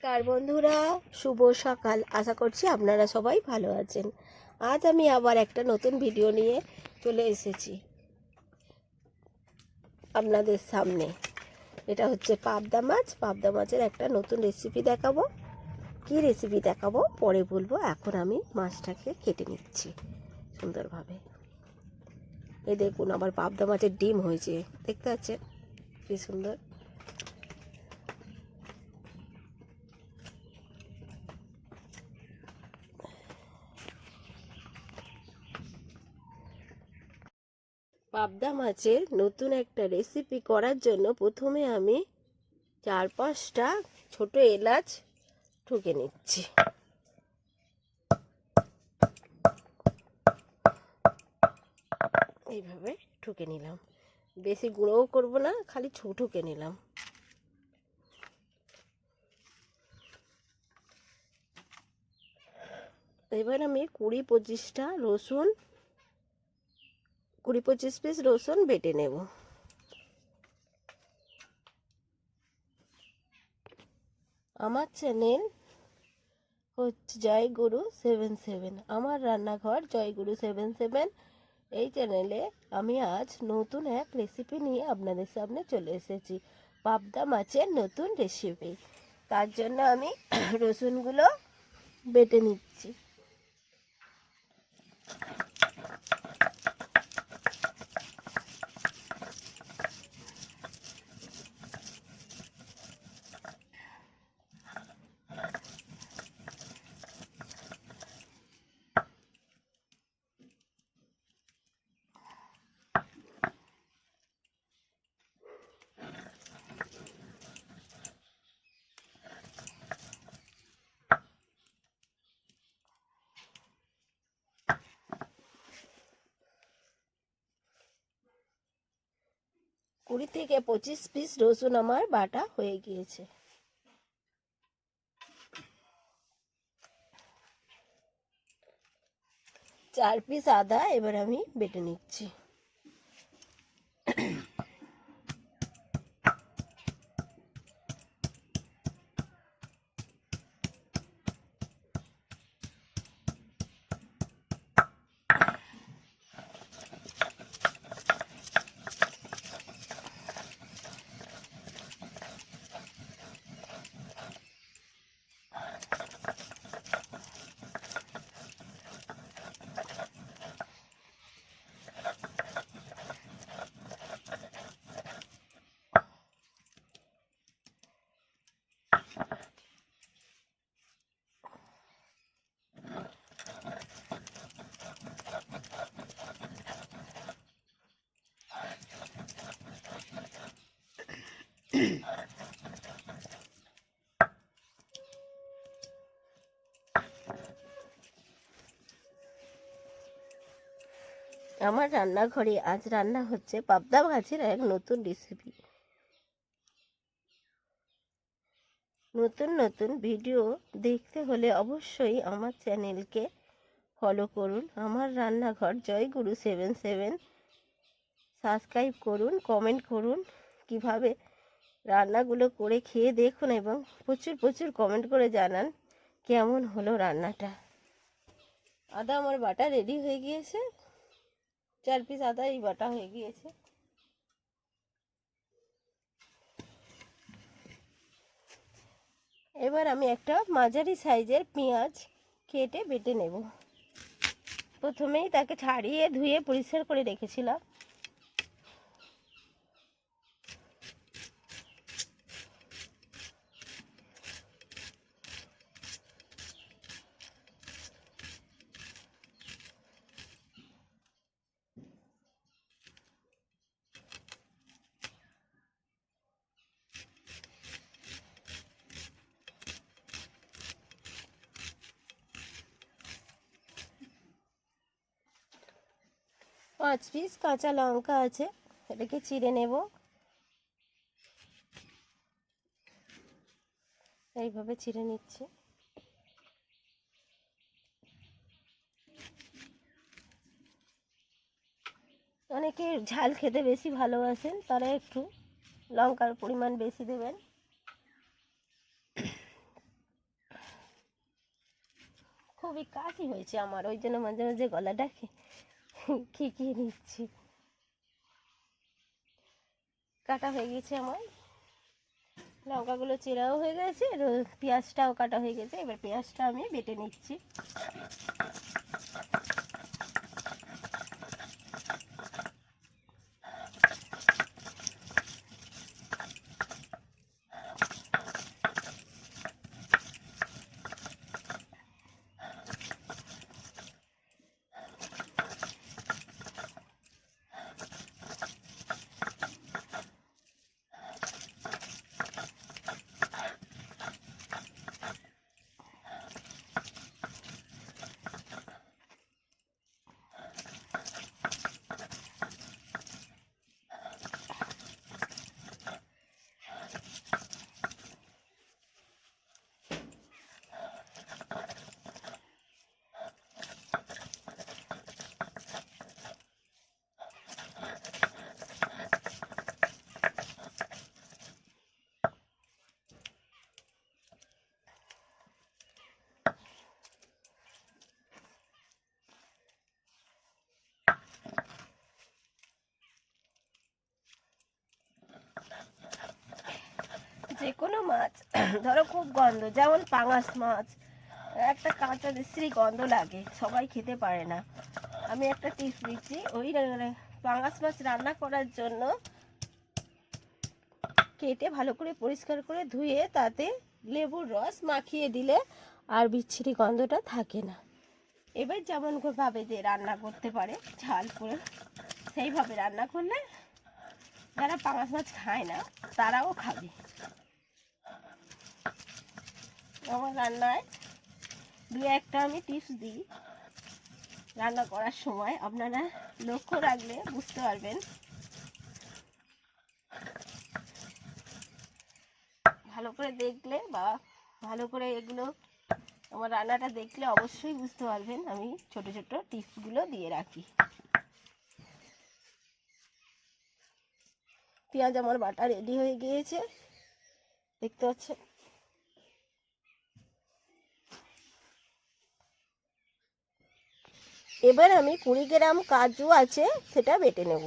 নমস্কার বন্ধুরা, শুভ সকাল। আশা করছি আপনারা সবাই ভালো আছেন। আজ আমি আবার একটা নতুন ভিডিও নিয়ে চলে এসেছি আপনাদের সামনে। এটা হচ্ছে পাবদা মাছ। পাবদা মাছের একটা নতুন রেসিপি দেখাবো। কি রেসিপি দেখাবো পরে বলবো। এখন আমি মাছটাকে কেটে নিচ্ছি সুন্দরভাবে। এই দেখুন, আবার পাবদা মাছের ডিম হয়েছে, দেখতে পাচ্ছেন কি সুন্দর। পাবদা মাছের নতুন একটা রেসিপি করার জন্য প্রথমে আমি 4-5টা ছোট এলাচ ঠুকে নিচ্ছি। এইভাবে ঠুকে নিলাম, বেশি গুঁড়োও করব না, খালি ঠুকে নিলাম। এবার আমি 20-25 পিস রসুন বেটে নেব। আমার চ্যানেল হচ্ছে জয়গুরু 77, আমার রান্নাঘর জয়গুরু 77। এই চ্যানেলে আমি আজ নতুন এক রেসিপি নিয়ে আপনাদের সামনে চলে এসেছি, পাবদা মাছের নতুন রেসিপি। তার জন্য আমি রসুনগুলো বেটে নিচ্ছি। কুড়ি থেকে 25 পিস রসুন আমার বাটা হয়ে গিয়েছে। 4 পিস আদা এবার আমি বেটে নিচ্ছি। আমার রান্নাঘরে আজ রান্না হচ্ছে পাবদা মাছের এক নতুন রেসিপি। নতুন নতুন ভিডিও দেখতে হলে অবশ্যই আমার চ্যানেলকে ফলো করুন। আমার রান্নাঘর জয়গুরু 77 সাবস্ক্রাইব করুন, কমেন্ট করুন, কিভাবে রান্নাগুলো করে খেয়ে দেখুন এবং প্রচুর প্রচুর কমেন্ট করে জানান কেমন হলো রান্নাটা। আদা আমার বাটা রেডি হয়ে গিয়েছে। 4 পিস আদা এই বাটা হয়ে গিয়েছে। এবার আমি একটা মাঝারি সাইজের পেঁয়াজ কেটে বেটে নেব। প্রথমেই তাকে ছাড়িয়ে ধুয়ে পরিষ্কার করে রেখেছিলাম। পাঁচ পিস কাঁচা লঙ্কা আছে, এটাকে চিড়ে নেব। এইভাবে চিড়ে নিচ্ছি। অনেকে ঝাল খেতে বেশি ভালোবাসেন, তারা একটু লঙ্কার পরিমাণ বেশি দেবেন। খুবই কাশি হয়েছে আমার, ওই জন্য মাঝে মাঝে গলাটা খেকিয়ে নিচ্ছি। কাটা হয়ে গেছে আমার, লঙ্কাগুলো চেরাও হয়ে গেছে, পেঁয়াজটাও কাটা হয়ে গেছে। এবার পেঁয়াজটা আমি বেটে নিচ্ছি। যে কোনো মাছ ধরো খুব গন্ধ, যেমন পাঙাশ মাছ, একটা কাঁচা বিশ্রী গন্ধ লাগে, সবাই খেতে পারে না। আমি একটা টিপস দিচ্ছি, ওই পাঙাশ মাছ রান্না করার জন্য কেটে ভালো করে পরিষ্কার করে ধুয়ে তাতে লেবুর রস মাখিয়ে দিলে আর বিচ্ছিরি গন্ধটা থাকে না। এবার যেমন ভাবে যে রান্না করতে পারে ঝাল করে, সেইভাবে রান্না করলে যারা পাঙাশ মাছ খায় না তারাও খাবে। আমার রান্নায় দু একটা আমি টিপস দিই রান্না করার সময়, আপনারা লক্ষ্য রাখলে বুঝতে পারবেন। ভালো করে দেখলে বা ভালো করে এগুলো আমার রান্নাটা দেখলে অবশ্যই বুঝতে পারবেন আমি ছোট ছোট টিপসগুলো দিয়ে রাখি। পেঁয়াজ আমার বাটা রেডি হয়ে গিয়েছে, দেখতে পাচ্ছেন। এবার আমি 20 গ্রাম কাজু আছে সেটা বেটে নেব।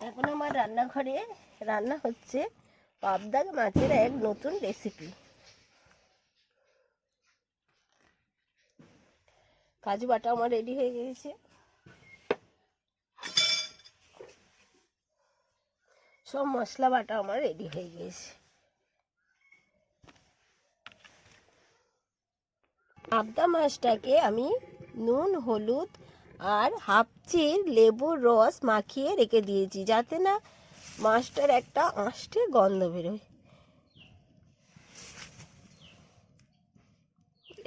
এখন আমার রান্নাঘরে রান্না হচ্ছে পাবদা মাছের এক নতুন রেসিপি। কাজু বাটা আমার রেডি হয়ে গেছে, সব মশলা বাটা আমার রেডি হয়ে গেছে। পাবদা মাছটাকে আমি নুন হলুদ আর হাফ চির লেবুর রস মাখিয়ে রেখে দিয়েছি, যাতে না মাছটার একটা আঁশটে গন্ধ বেরোয়।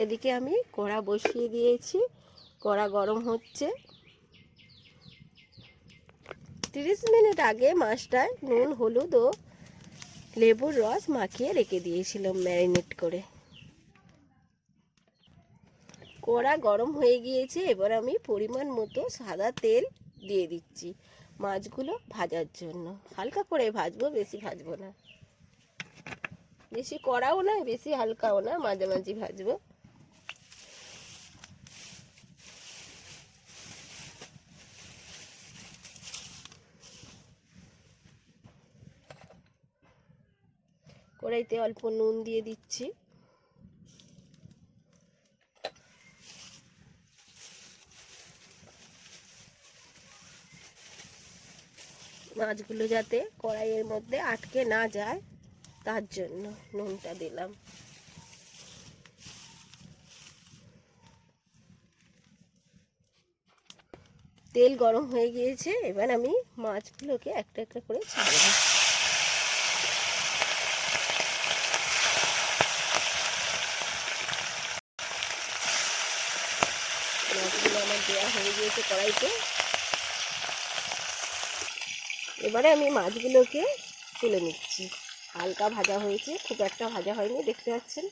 এদিকে আমি কড়া বসিয়ে দিয়েছি, কড়া গরম হচ্ছে। 30 মিনিট আগে মাছটায় নুন হলুদ ও লেবুর রস মাখিয়ে রেখে দিয়েছিলাম ম্যারিনেট করে। কড়া গরম হয়ে গিয়েছে, এবার আমি পরিমাণ মতো সাদা তেল দিয়ে দিচ্ছি মাছগুলো ভাজার জন্য। হালকা করে ভাজবো, বেশি ভাজবো না, বেশি কড়াও না বেশি হালকাও না, মাঝামাঝি ভাজবো। কড়াইতে অল্প নুন দিয়ে দিচ্ছি, মাছগুলো যাতে কড়াইয়ের মধ্যে আটকে না যায় তার জন্য নুনটা দিলাম। তেল গরম হয়ে গিয়েছে, এবার আমি মাছগুলোকে একটা একটা করে ছেড়ে দেব। মাছগুলো আমার দেওয়া হয়ে গিয়েছে কড়াইতে। এবারে আমি মাছগুলোকে তুলে নিচ্ছি। হালকা ভাজা হয়েছে, খুব একটা ভাজা হয়নি, দেখতে পাচ্ছেন।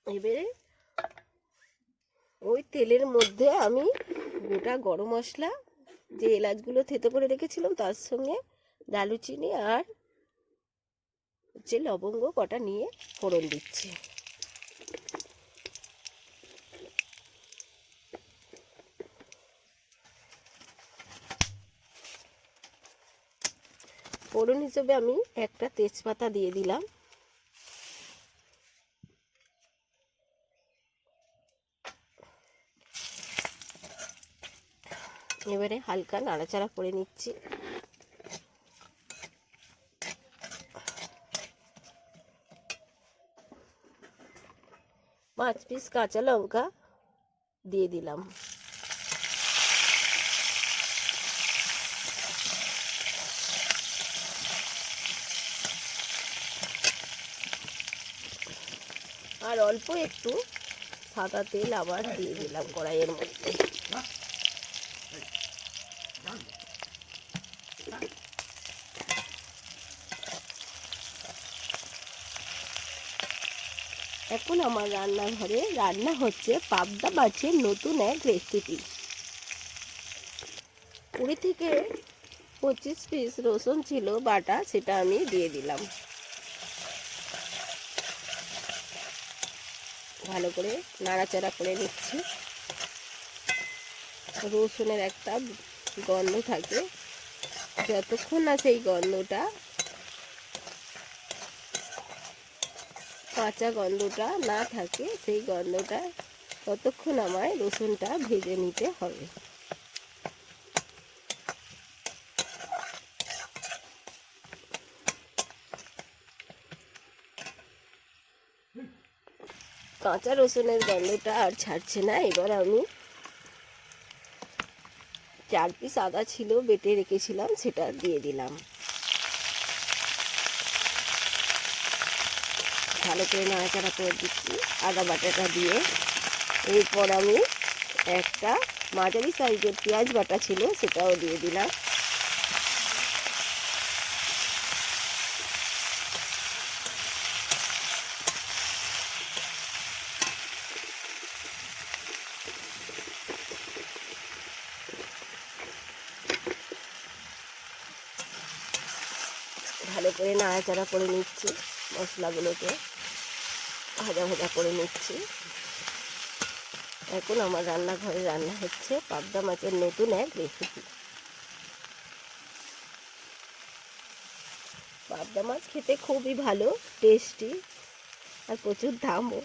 এবারে ওই তেলের মধ্যে আমি গোটা গরম মশলা, যে এলাচগুলো থেতো করে রেখেছিলাম, তার সঙ্গে দারুচিনি আর লবঙ্গ কটা নিয়ে ফোড়ন দিচ্ছি। ফোড়ন হিসেবে আমি একটা তেজপাতা দিয়ে দিলাম। এবারে হালকা নাড়াচাড়া করে নিচ্ছি। পাঁচ পিস কাঁচা লঙ্কা দিয়ে দিলাম। আর অল্প একটু সাদা তেল আবার দিয়ে দিলাম কড়াইয়ের মধ্যে। এখন আমার রান্নাঘরে রান্না হচ্ছে পাবদা মাছের নতুন এক রেসিপি। 20 থেকে 25 পিস রসুন ছিল বাটা, সেটা আমি দিয়ে দিলাম। ভালো করে নাড়াচাড়া করে নিচ্ছি। রসুনের একটা গন্ধ থাকে, যতক্ষণ না সেই গন্ধটা, কাঁচা গন্ধটা না থাকে, সেই গন্ধটা ততক্ষণ আমায় রসুনটা ভেজে নিতে হবে। কাঁচা রসুনের গন্ধটা আর ছাড়ছে না। এবার আমি 4 পিস আদা ছিল বেটে রেখেছিলাম, সেটা দিয়ে দিলাম। ভালো করে নাড়াচাড়া করে দিচ্ছি আদা বাটাটা দিয়ে। এরপর আমি একটা মাঝারি সাইজের পেঁয়াজ বাটা ছিল, সেটাও দিয়ে দিলাম। ভালো করে নাড়াচাড়া করে নিচ্ছি, মশলাগুলোকে ভাজা ভাজা করে নিচ্ছি। এখন আমার রান্নাঘরে রান্না হচ্ছে পাবদা মাছের নতুন এক রেসিপি। পাবদা মাছ খেতে খুবই ভালো, টেস্টি, আর প্রচুর দামও।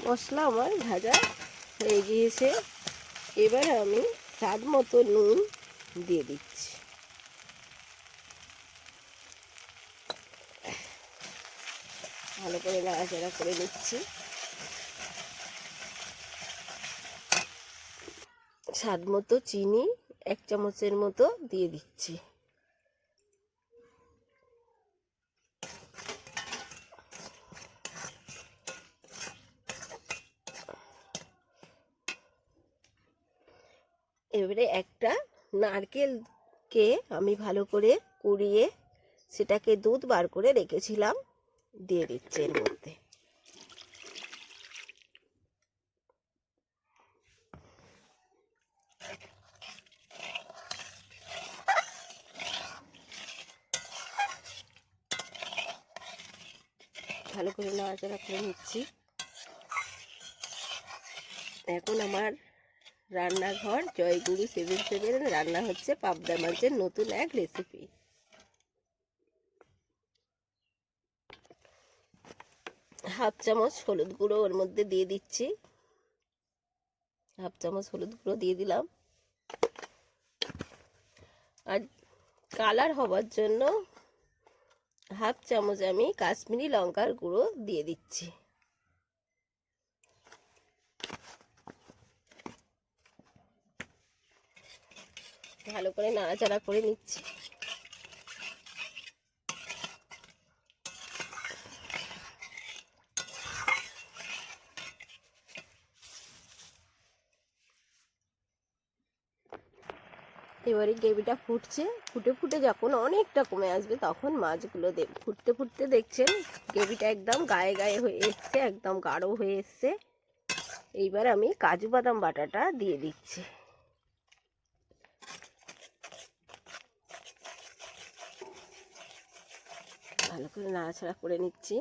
মশলা আমার ভাজা হয়ে গিয়েছে। এবার আমি স্বাদ মতো নুন দিয়ে দিচ্ছি। ভালো করে নাড়াচাড়া করে নিচ্ছি। স্বাদ মতো চিনি 1 চামচের মতো দিয়ে দিচ্ছি। এবারে একটা নারকেলকে আমি ভালো করে কুড়িয়ে সেটাকে দুধ বার করে রেখেছিলাম, দিয়ে দিচ্ছি এর মধ্যে। ভালো করে নাড়াচাড়া করে নিচ্ছি। এখন আমার রান্নাঘর জয়গুরু 77 রান্না হচ্ছে পাবদা মাছের নতুন এক রেসিপি। হাফ চামচ হলুদ গুঁড়ো ওর মধ্যে দিয়ে দিচ্ছি, হাফ চামচ হলুদ গুঁড়ো দিয়ে দিলাম। আর কালার হবার জন্য হাফ চামচ আমি কাশ্মীরি লঙ্কার গুঁড়ো দিয়ে দিচ্ছি। ভালো করে নাড়াচাড়া করে নিচ্ছি। এবারে গ্রেভিটা ফুটছে, ফুটে ফুটে যখন অনেকটা কমে আসবে তখন মাছগুলো দেব। ফুটতে ফুটতে দেখছেন গ্রেভিটা একদম গায়ে গায়ে হয়ে এসছে, একদম গাঢ় হয়ে এসছে। এইবার আমি কাজু বাদাম বাটাটা দিয়ে দিচ্ছি। ভালো করে নাড়াচাড়া করে নিচ্ছি।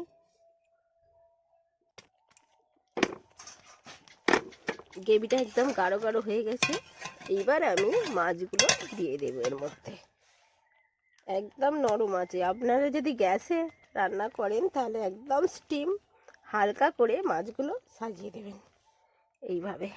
গ্রেভিটা একদম গাঢ় গাঢ় হয়ে গেছে। এইবার আমি মাছগুলো দিয়ে দেবো এর মধ্যে। একদম নরম আছে। আপনারা যদি গ্যাসে রান্না করেন তাহলে একদম স্টিম হালকা করে মাছগুলো সাজিয়ে দেবেন এইভাবে।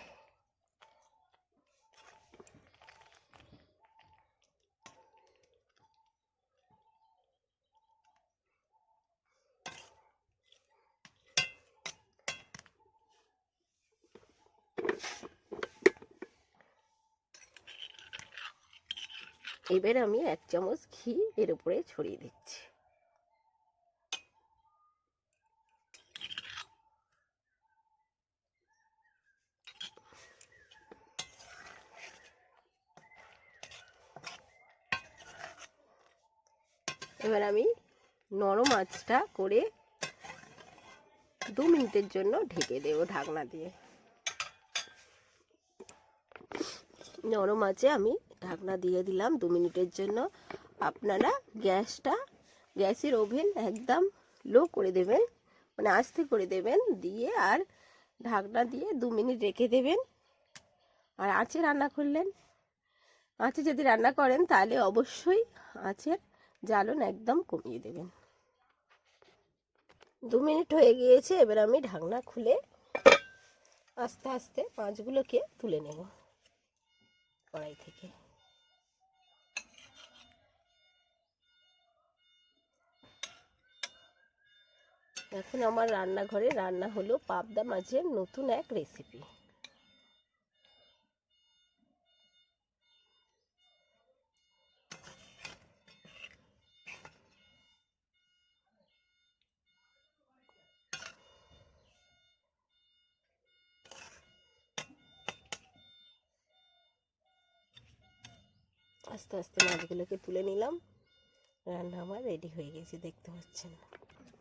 এবার আমি 1 চামচ ঘি এর উপরে ছড়িয়ে দিচ্ছি। এবার আমি নরম আঁচটা করে 2 মিনিটের জন্য ঢেকে দেব ঢাকনা দিয়ে। নরম আঁচে আমি ঢাকনা দিয়ে দিলাম 2 মিনিটের জন্য। আপনারা গ্যাসের ওভেন একদম লো করে দেবেন, মানে আস্তে করে দেবেন, দিয়ে আর ঢাকনা দিয়ে 2 মিনিট রেখে দেবেন। আর আঁচে রান্না করলেন, আঁচে যদি রান্না করেন তাহলে অবশ্যই আঁচের জ্বালন একদম কমিয়ে দেবেন। 2 মিনিট হয়ে গিয়েছে। এবার আমি ঢাকনা খুলে আস্তে আস্তে মাছগুলোকে তুলে নেব কড়াই থেকে। এখন আমার রান্নাঘরে রান্না হলো পাবদা মাছের নতুন এক রেসিপি। আস্তে আস্তে মাছগুলোকে তুলে নিলাম। রান্না আমার রেডি হয়ে গেছে, দেখতে পাচ্ছেন।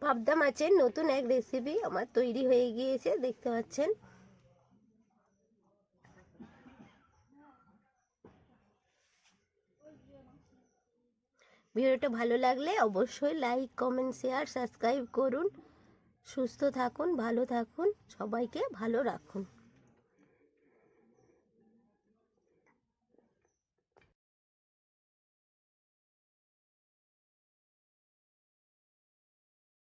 পাবদা মাছের নতুন এক রেসিপি আমার তৈরি হয়ে গিয়েছে, দেখতে পাচ্ছেন। ভিডিওটা ভালো লাগলে অবশ্যই লাইক, কমেন্ট, শেয়ার, সাবস্ক্রাইব করুন। সুস্থ থাকুন, ভালো থাকুন, সবাইকে ভালো রাখুন।